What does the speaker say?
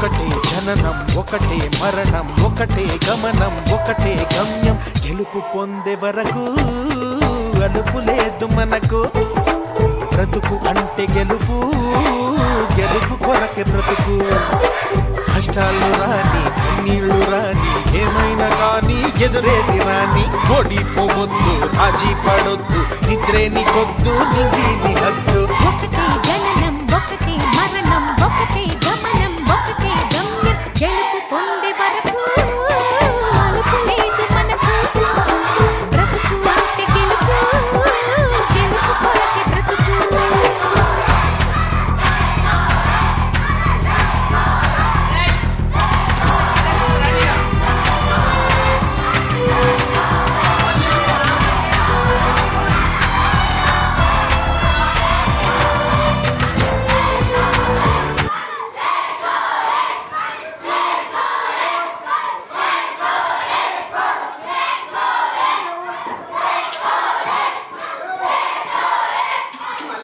ఒకటే జననం ఒకటే మరణం ఒకటే గమనం ఒకటే గమ్యం గెలుపు పొందే వరకు అలుపు లేదు మనకు బ్రతుకు అంటే గెలుపు గెలుపు కొరకే బ్రతుకు కష్టాలు రాని కన్నీళ్లు రాని ఏమైనా కానీ ఎదురేది రాని ఓడిపోవద్దు రాజీ పడొద్దు నిద్రే నీకొద్దు నింగి నీ హద్దు